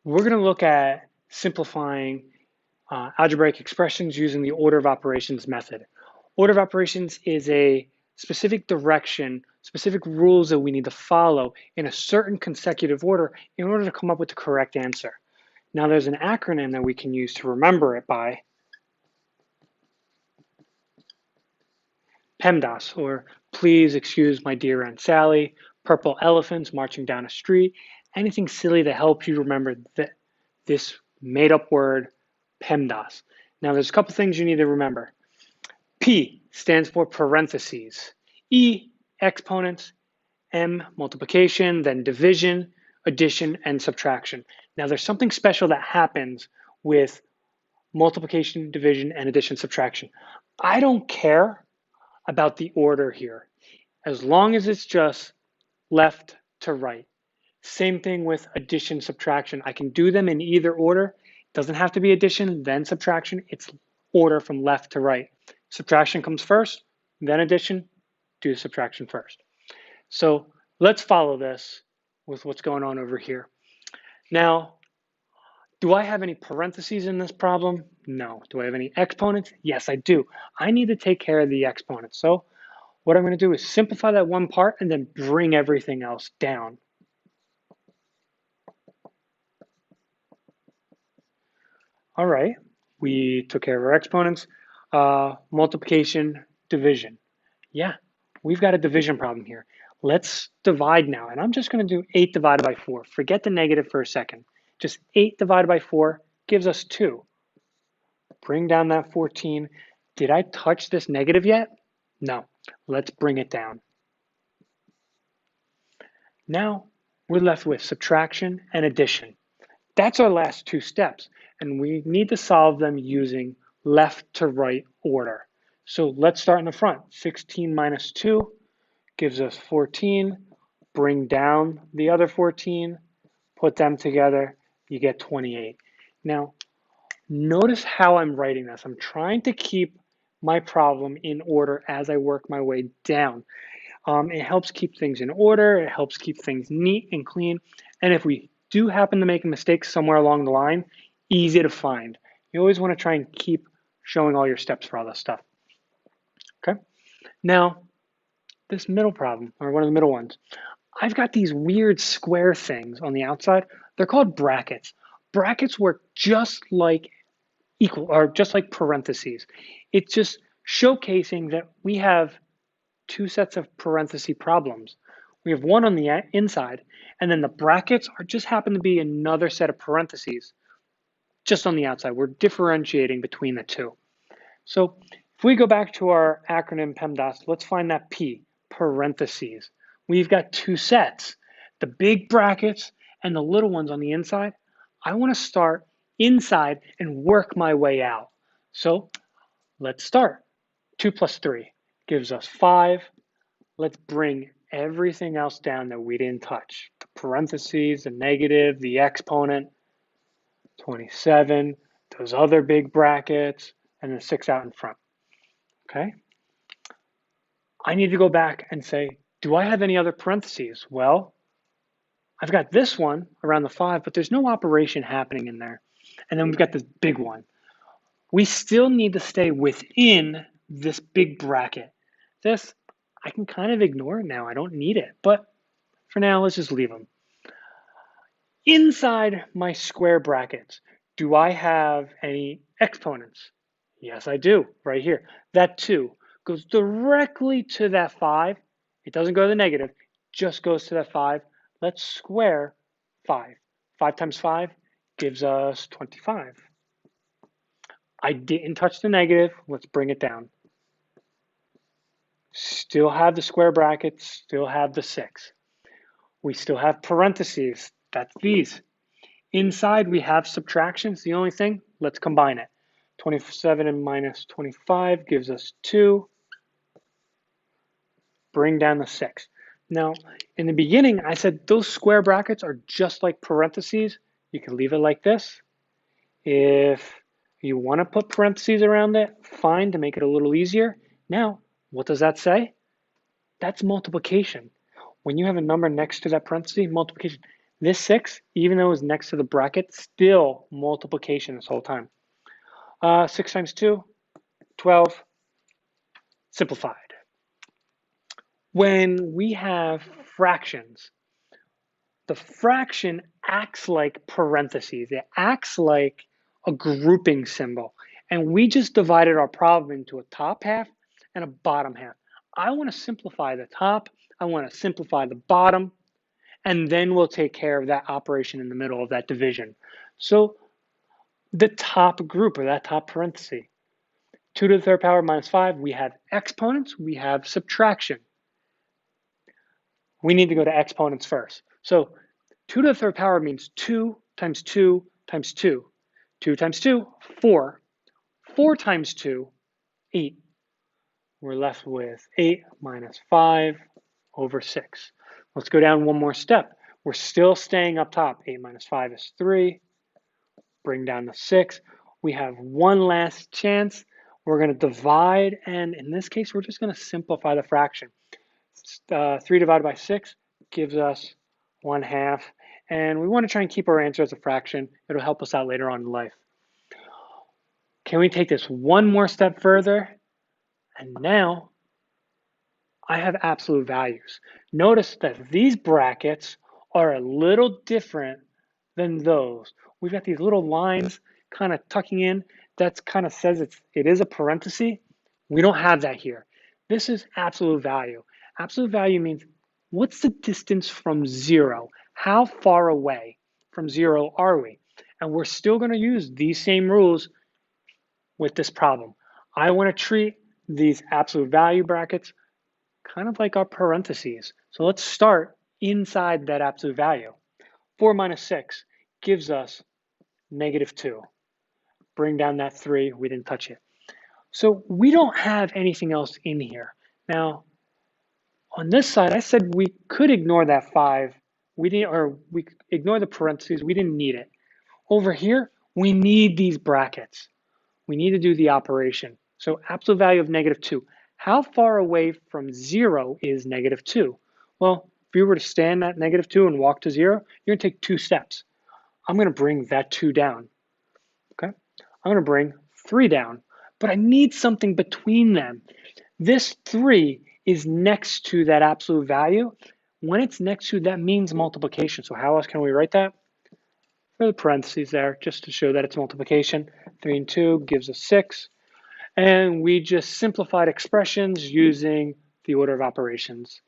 We're going to look at simplifying algebraic expressions using the order of operations method. Order of operations is a specific direction, specific rules that we need to follow in a certain consecutive order in order to come up with the correct answer. Now there's an acronym that we can use to remember it by, PEMDAS, or Please Excuse My Dear Aunt Sally, Purple Elephants Marching Down a Street, anything silly that helps you remember this made up word, PEMDAS. Now there's a couple things you need to remember. P stands for parentheses, E, exponents, M, multiplication, then division, addition, and subtraction. Now there's something special that happens with multiplication, division, and addition, subtraction. I don't care about the order here, as long as it's just left to right. Same thing with addition, subtraction. I can do them in either order. It doesn't have to be addition, then subtraction. It's order from left to right. Subtraction comes first, then addition, do subtraction first. So let's follow this with what's going on over here. Now, do I have any parentheses in this problem? No. Do I have any exponents? Yes, I do. I need to take care of the exponents. So what I'm going to do is simplify that one part and then bring everything else down. All right, we took care of our exponents. Multiplication, division. Yeah, we've got a division problem here. Let's divide now, and I'm just going to do 8 divided by 4. Forget the negative for a second. Just 8 divided by 4 gives us 2. Bring down that 14. Did I touch this negative yet? No. Let's bring it down. Now we're left with subtraction and addition. That's our last two steps, and we need to solve them using left to right order. So let's start in the front. 16 minus 2 gives us 14. Bring down the other 14, put them together, you get 28. Now, notice how I'm writing this. I'm trying to keep my problem in order as I work my way down. It helps keep things in order, it helps keep things neat and clean, and if we do happen to make a mistake somewhere along the line, easy to find. You always want to try and keep showing all your steps for all this stuff. Okay, now this middle problem, or one of the middle ones, I've got these weird square things on the outside. They're called brackets. Brackets work just like parentheses. It's just showcasing that we have two sets of parenthesis problems. We have one on the inside, and then the brackets are just happen to be another set of parentheses just on the outside. We're differentiating between the two. So if we go back to our acronym PEMDAS, let's find that P, parentheses. We've got two sets, the big brackets and the little ones on the inside. I want to start inside and work my way out. So let's start. 2 plus 3 gives us 5. Let's bring everything else down that we didn't touch. The parentheses, the negative, the exponent, 27, those other big brackets, and the 6 out in front. Okay? I need to go back and say, do I have any other parentheses? Well, I've got this one around the 5, but there's no operation happening in there. And then we've got this big one. We still need to stay within this big bracket. This, I can kind of ignore it now. I don't need it. But for now, let's just leave them. Inside my square brackets, do I have any exponents? Yes, I do, right here. That 2 goes directly to that 5. It doesn't go to the negative, just goes to that 5. Let's square 5. 5 times 5 gives us 25. I didn't touch the negative. Let's bring it down. Still have the square brackets, still have the 6. We still have parentheses. That's these. Inside, we have subtractions. The only thing, let's combine it. 27 and minus 25 gives us 2. Bring down the 6. Now, in the beginning, I said those square brackets are just like parentheses. You can leave it like this. If you want to put parentheses around it, fine, to make it a little easier. Now, what does that say? That's multiplication. When you have a number next to that parenthesis, multiplication, This 6, even though it was next to the bracket, still multiplication this whole time. 6 times 2, 12, simplified. When we have fractions, the fraction acts like parentheses. It acts like a grouping symbol. And we just divided our problem into a top half and a bottom half. I want to simplify the top. I want to simplify the bottom. And then we'll take care of that operation in the middle of that division. So the top group, or that top parenthesis, 2 to the third power minus 5, we have exponents, we have subtraction. We need to go to exponents first. So 2 to the third power means 2 times 2 times 2. 2 times 2, 4. 4 times 2, 8. We're left with 8 minus 5 over 6. Let's go down one more step. We're still staying up top. 8 minus 5 is 3. Bring down the 6. We have one last chance. We're going to divide, and in this case, we're just going to simplify the fraction. 3 divided by 6 gives us 1/2. And we want to try and keep our answer as a fraction. It'll help us out later on in life. Can we take this one more step further? And now I have absolute values. Notice that these brackets are a little different than those. We've got these little lines kind of tucking in. That kind of says it is a parenthesis. We don't have that here. This is absolute value. Absolute value means what's the distance from 0? How far away from 0 are we? And we're still going to use these same rules with this problem. I want to treat these absolute value brackets kind of like our parentheses. So let's start inside that absolute value. 4 minus 6 gives us -2. Bring down that 3, we didn't touch it. So we don't have anything else in here. Now, on this side, I said we could ignore that 5. We didn't, or we ignore the parentheses, we didn't need it. Over here, we need these brackets. We need to do the operation. So absolute value of -2. How far away from 0 is -2? Well, if you were to stand at -2 and walk to 0, you're going to take 2 steps. I'm going to bring that 2 down. Okay? I'm going to bring 3 down. But I need something between them. This 3 is next to that absolute value. When it's next to, that means multiplication. So how else can we write that? For the parentheses there, just to show that it's multiplication. 3 and 2 gives us 6. And we just simplified expressions using the order of operations.